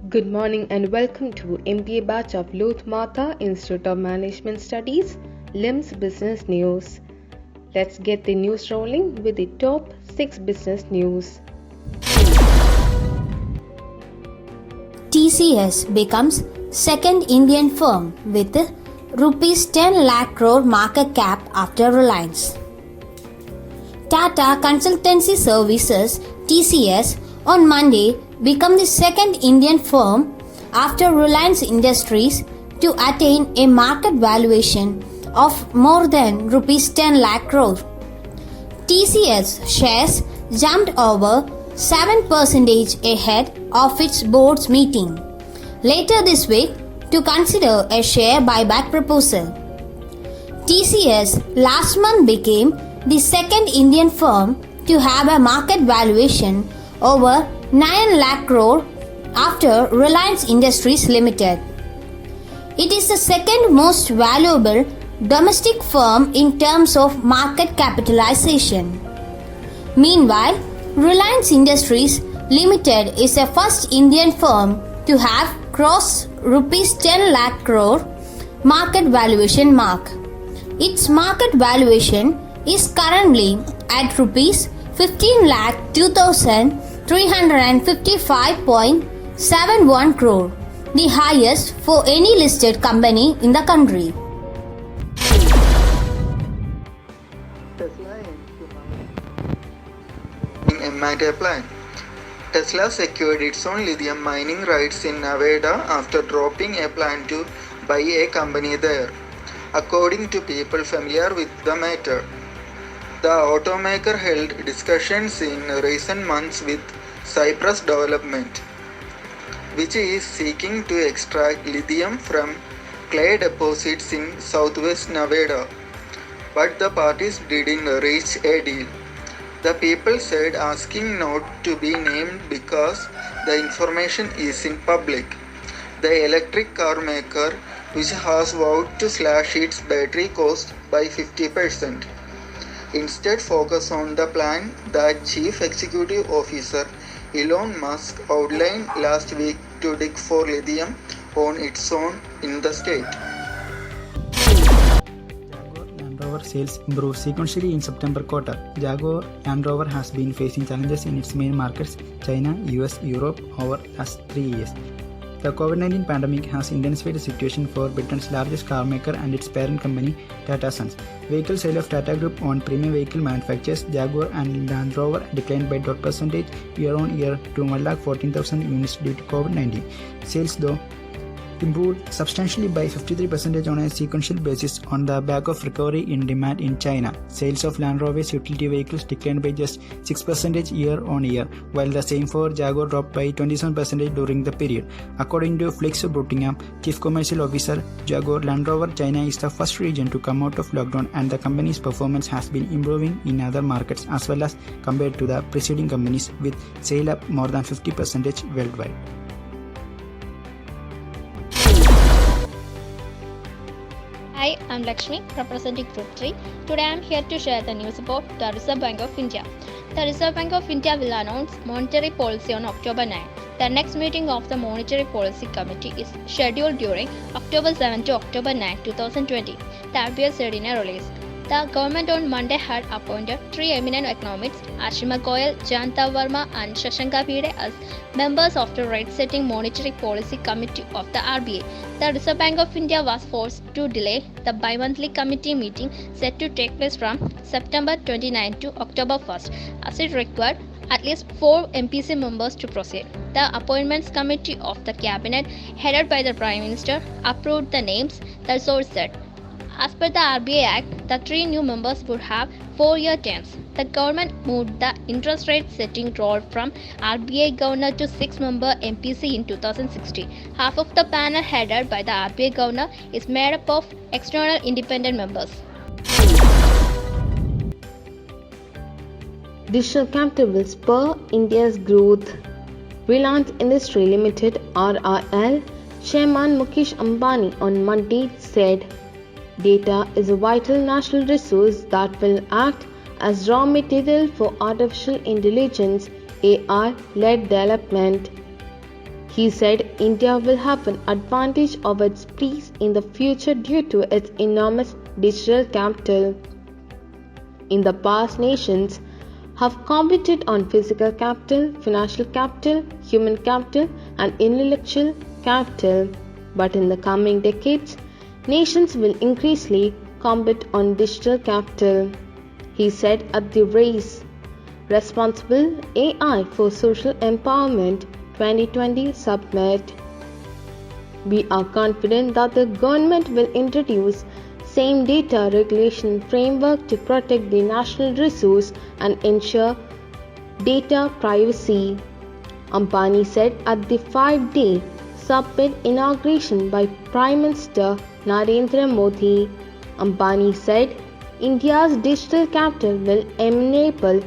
Good morning and welcome to MBA batch of Louth Mata Institute of Management Studies, LIMS Business News. Let's get the news rolling with the top 6 business news. TCS becomes second Indian firm with rupees 10 lakh crore market cap after Reliance. Tata Consultancy Services (TCS) on Monday became the second Indian firm after Reliance Industries to attain a market valuation of more than rupees 10 lakh crore. TCS shares jumped over 7% ahead of its board's meeting later this week to consider a share buyback proposal. TCS last month became the second Indian firm to have a market valuation over 9 lakh crore after Reliance Industries Limited. It is the second most valuable domestic firm in terms of market capitalization. Meanwhile, Reliance Industries Limited is the first Indian firm to have crossed rupees 10 lakh crore market valuation mark. Its market valuation is currently at rupees 15 lakh 2,355.71 crore, the highest for any listed company in the country. Matter plan. Tesla secured its own lithium mining rights in Nevada after dropping a plan to buy a company there, according to people familiar with the matter. The automaker held discussions in recent months with Cypress Development, which is seeking to extract lithium from clay deposits in southwest Nevada, but the parties didn't reach a deal. The people said asking not to be named because the information is in public. The electric car maker, which has vowed to slash its battery cost by 50%, instead focus on the plan that Chief Executive Officer Elon Musk outlined last week to dig for lithium on its own in the state. Land Rover sales improved sequentially in September quarter. Jaguar Land Rover has been facing challenges in its main markets, China, US, Europe, over the last 3 years. The COVID-19 pandemic has intensified the situation for Britain's largest car maker and its parent company, Tata Sons. Vehicle sale of Tata Group on premium vehicle manufacturers, Jaguar and Land Rover declined by 12% year-on-year to 114,000 units due to COVID-19. Sales, though, improved substantially by 53% on a sequential basis on the back of recovery in demand in China. Sales of Land Rover's utility vehicles declined by just 6% year-on-year, while the same for Jaguar dropped by 27% during the period. According to Flix Broughtingham, Chief Commercial Officer, Jaguar Land Rover China is the first region to come out of lockdown, and the company's performance has been improving in other markets as well as compared to the preceding companies, with sale up more than 50% worldwide. Hi, I'm Lakshmi, representing Group 3. Today I'm here to share the news about the Reserve Bank of India. The Reserve Bank of India will announce monetary policy on October 9. The next meeting of the Monetary Policy Committee is scheduled during October 7 to October 9, 2020, the RBI said in a release. The government on Monday had appointed 3 eminent economists, Ashima Goyal, Janta Verma and Shashanka Bhide, as members of the rate-setting Monetary Policy Committee of the RBI. The Reserve Bank of India was forced to delay the bi-monthly committee meeting set to take place from September 29 to October 1st, as it required at least 4 MPC members to proceed. The Appointments Committee of the Cabinet, headed by the Prime Minister, approved the names, the source said. As per the RBI Act, the 3 new members would have 4-year terms. The government moved the interest rate setting role from RBI Governor to 6-member MPC in 2016. Half of the panel headed by the RBI Governor is made up of external independent members. Digital capital will spur India's growth. Reliance Industry Limited (RIL) Chairman Mukesh Ambani on Monday said, "Data is a vital national resource that will act as raw material for artificial intelligence (AI) led development." He said India will have an advantage over its peers in the future due to its enormous digital capital. In the past, nations have competed on physical capital, financial capital, human capital, and intellectual capital. But in the coming decades, nations will increasingly compete on digital capital. He said at the Race Responsible AI for Social Empowerment 2020 Summit. We are confident that the government will introduce same data regulation framework to protect the national resource and ensure data privacy, Ambani said at the 5-day summit inauguration by Prime Minister Narendra Modi. Ambani said India's digital capital will enable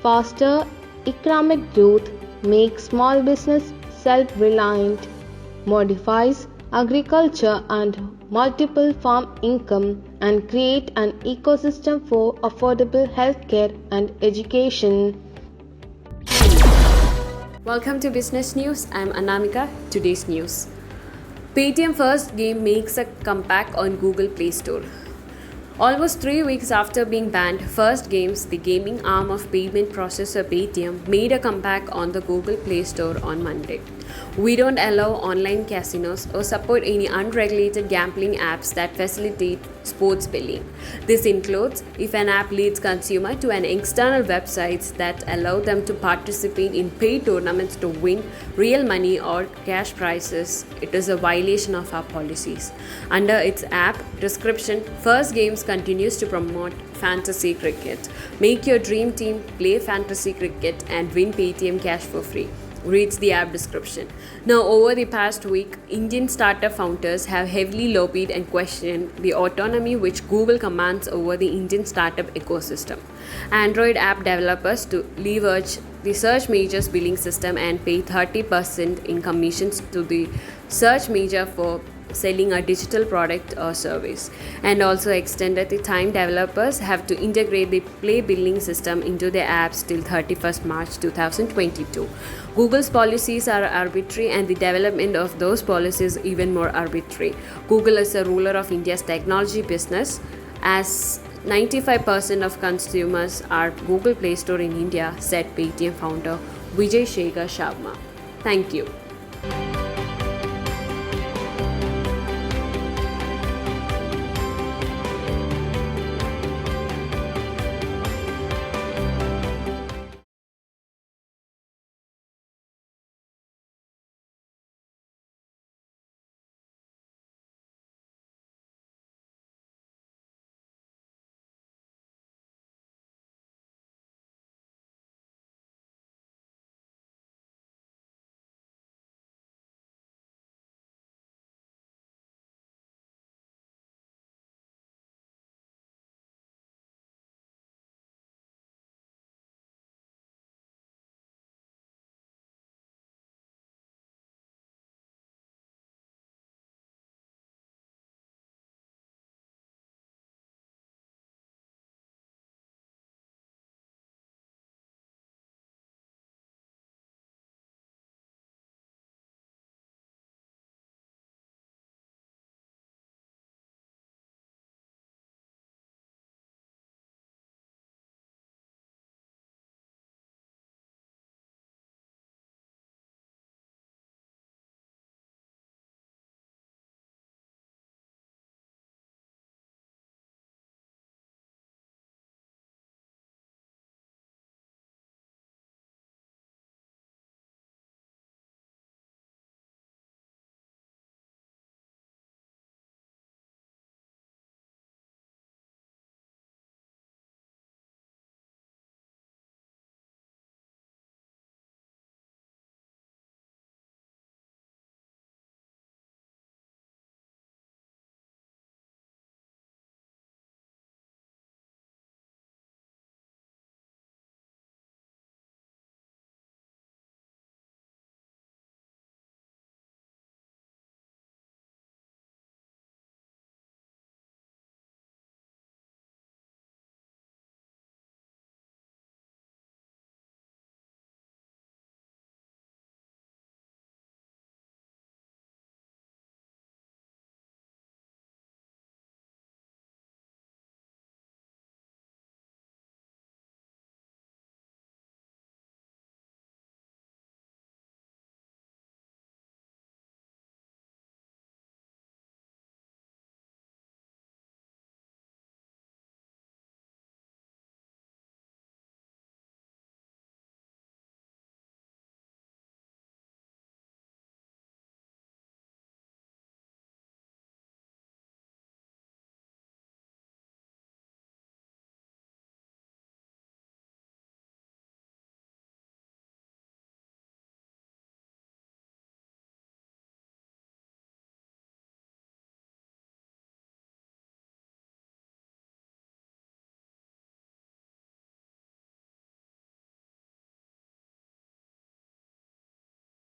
faster economic growth, make small business self-reliant, modifies agriculture and multiple farm income, and create an ecosystem for affordable healthcare and education. Welcome to Business News. I'm Anamika. Today's news. Paytm first game makes a comeback on Google Play Store. Almost 3 weeks after being banned, First Games, the gaming arm of payment processor Paytm, made a comeback on the Google Play Store on Monday. We don't allow online casinos or support any unregulated gambling apps that facilitate sports betting. This includes if an app leads consumer to an external websites that allow them to participate in paid tournaments to win real money or cash prizes. It is a violation of our policies. Under its app description, First Games continues to promote fantasy cricket. Make your dream team play fantasy cricket and win Paytm cash for free. Reads the app description. Now, over the past week, Indian startup founders have heavily lobbied and questioned the autonomy which Google commands over the Indian startup ecosystem. Android app developers to leverage the search major's billing system and pay 30% in commissions to the search major for selling a digital product or service, and also extended the time developers have to integrate the Play billing system into their apps till 31st March 2022. Google's policies are arbitrary and the development of those policies even more arbitrary. Google is a ruler of India's technology business, as 95% of consumers are Google Play Store in India, said Paytm founder Vijay Shekhar Sharma. Thank you.